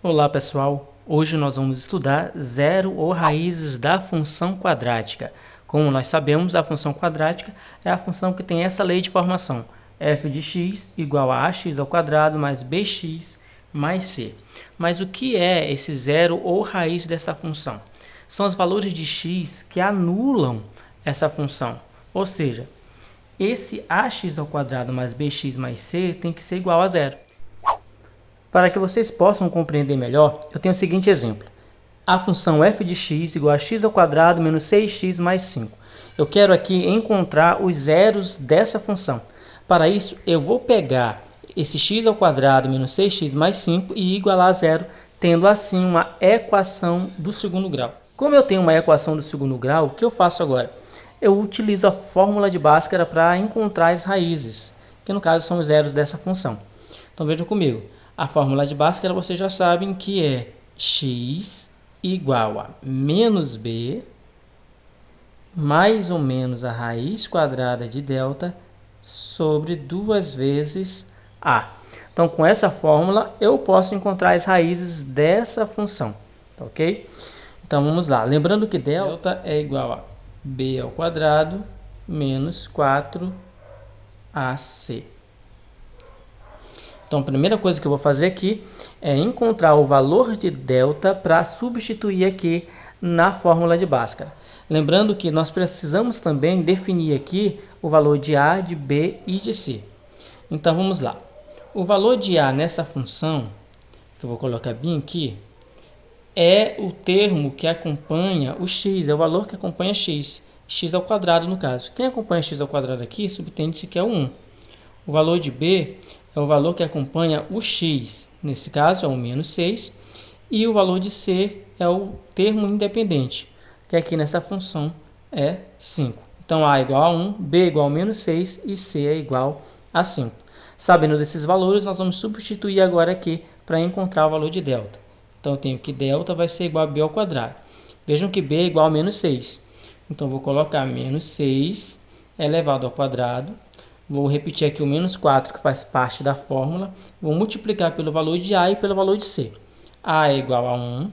Olá pessoal, hoje nós vamos estudar zero ou raízes da função quadrática. Como nós sabemos, a função quadrática é a função que tem essa lei de formação, f de x igual a ax ao quadrado mais bx mais c. Mas o que é esse zero ou raiz dessa função? São os valores de x que anulam essa função, ou seja, esse ax ao quadrado mais bx mais c tem que ser igual a zero. Para que vocês possam compreender melhor, eu tenho o seguinte exemplo. A função f de x igual a x ao quadrado menos 6x mais 5. Eu quero aqui encontrar os zeros dessa função. Para isso, eu vou pegar esse x ao quadrado menos 6x mais 5 e igualar a zero, tendo assim uma equação do segundo grau. Como eu tenho uma equação do segundo grau, o que eu faço agora? Eu utilizo a fórmula de Bhaskara para encontrar as raízes, que no caso são os zeros dessa função. Então vejam comigo. A fórmula de Bhaskara vocês já sabem que é x igual a menos b mais ou menos a raiz quadrada de delta sobre 2 vezes a. Então, com essa fórmula, eu posso encontrar as raízes dessa função, ok? Então, vamos lá. Lembrando que delta é igual a b ao quadrado menos 4ac. Então, a primeira coisa que eu vou fazer aqui é encontrar o valor de delta para substituir aqui na fórmula de Bhaskara. Lembrando que nós precisamos também definir aqui o valor de A, de B e de C. Então, vamos lá. O valor de A nessa função, que eu vou colocar bem aqui, é o termo que acompanha o x, é o valor que acompanha x, x ao quadrado no caso. Quem acompanha x ao quadrado aqui, subtende-se que é o 1. O valor de B é o valor que acompanha o x, nesse caso é o menos 6, e o valor de C é o termo independente, que aqui nessa função é 5. Então A é igual a 1, B é igual a menos 6 e C é igual a 5. Sabendo desses valores, nós vamos substituir agora aqui para encontrar o valor de delta. Então eu tenho que delta vai ser igual a B ao quadrado. Vejam que B é igual a menos 6. Então eu vou colocar menos 6 elevado ao quadrado. Vou repetir aqui o menos 4, que faz parte da fórmula. Vou multiplicar pelo valor de A e pelo valor de C. A é igual a 1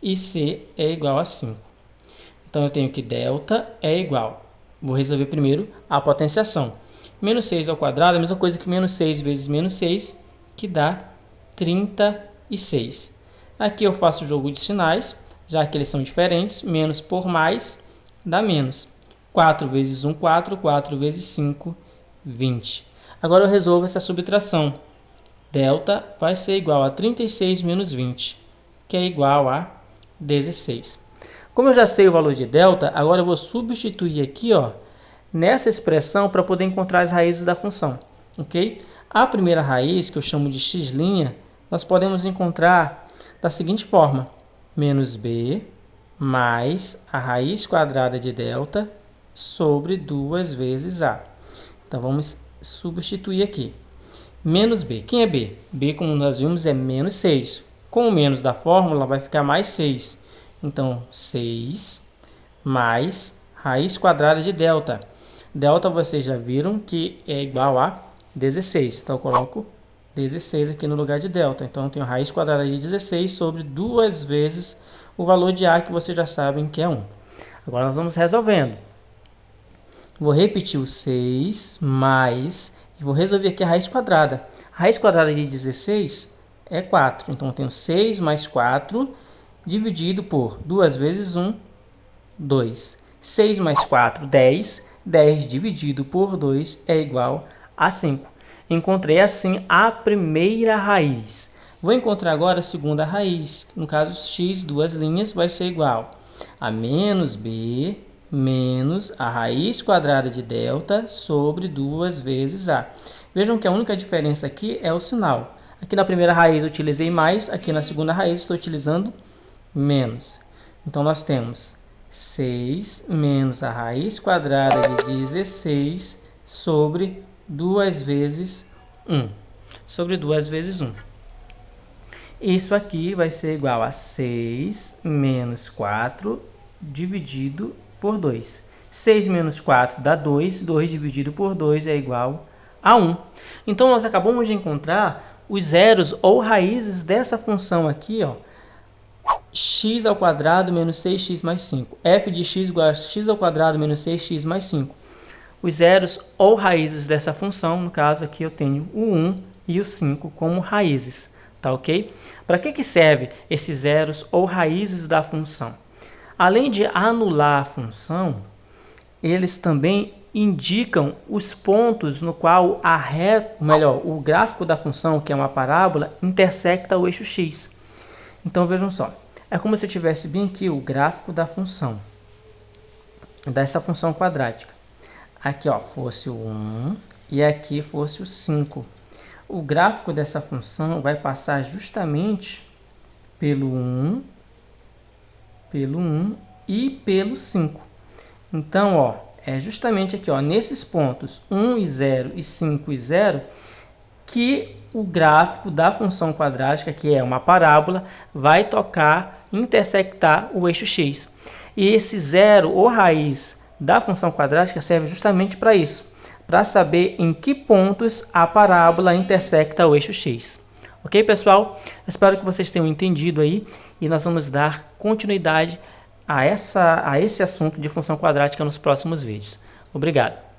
e C é igual a 5. Então, eu tenho que delta é igual. Vou resolver primeiro a potenciação. Menos 6 ao quadrado é a mesma coisa que menos 6 vezes menos 6, que dá 36. Aqui eu faço o jogo de sinais, já que eles são diferentes. Menos por mais dá menos. 4 vezes 1, 4. 4 vezes 5, 20. Agora eu resolvo essa subtração. Delta vai ser igual a 36 menos 20, que é igual a 16. Como eu já sei o valor de delta, agora eu vou substituir aqui, nessa expressão para poder encontrar as raízes da função. Ok? A primeira raiz, que eu chamo de x', nós podemos encontrar da seguinte forma. Menos b mais a raiz quadrada de delta sobre 2 vezes a. Então, vamos substituir aqui. Menos b. Quem é b? b, como nós vimos, é menos 6. Com o menos da fórmula, vai ficar mais 6. Então, 6 mais raiz quadrada de delta. Delta, vocês já viram que é igual a 16. Então, eu coloco 16 aqui no lugar de delta. Então, eu tenho raiz quadrada de 16 sobre 2 vezes o valor de A, que vocês já sabem que é 1. Agora, nós vamos resolvendo. Vou repetir o 6 mais, e vou resolver aqui a raiz quadrada. A raiz quadrada de 16 é 4. Então, eu tenho 6 mais 4 dividido por 2 vezes 1, 2. 6 mais 4, 10. 10 dividido por 2 é igual a 5. Encontrei assim a primeira raiz. Vou encontrar agora a segunda raiz. No caso, x, duas linhas, vai ser igual a menos b menos a raiz quadrada de delta sobre 2 vezes a. Vejam que a única diferença aqui é o sinal. Aqui na primeira raiz eu utilizei mais, aqui na segunda raiz estou utilizando menos. Então, nós temos 6 menos a raiz quadrada de 16 sobre 2 vezes 1. Sobre 2 vezes 1. Isso aqui vai ser igual a 6 menos 4 dividido por 2. 6 menos 4 dá 2. 2 dividido por 2 é igual a 1. Então, nós acabamos de encontrar os zeros ou raízes dessa função aqui, ó, x ao quadrado menos 6x mais 5. f de x igual a x ao quadrado menos 6x mais 5. Os zeros ou raízes dessa função, no caso aqui eu tenho o 1 e o 5 como raízes, tá ok? Para que serve esses zeros ou raízes da função? Além de anular a função, eles também indicam os pontos no qual a reta, melhor, o gráfico da função, que é uma parábola, intersecta o eixo x. Então vejam só, é como se eu tivesse bem aqui o gráfico da função, dessa função quadrática. Aqui ó, fosse o 1 e aqui fosse o 5. O gráfico dessa função vai passar justamente pelo 1 e pelo 5. Então, ó, é justamente aqui, ó, nesses pontos 1 e 0 e 5 e 0, que o gráfico da função quadrática, que é uma parábola, vai tocar, intersectar o eixo x. E esse zero ou raiz da função quadrática serve justamente para isso, para saber em que pontos a parábola intersecta o eixo x. Ok, pessoal? Espero que vocês tenham entendido aí e nós vamos dar continuidade a esse assunto de função quadrática nos próximos vídeos. Obrigado!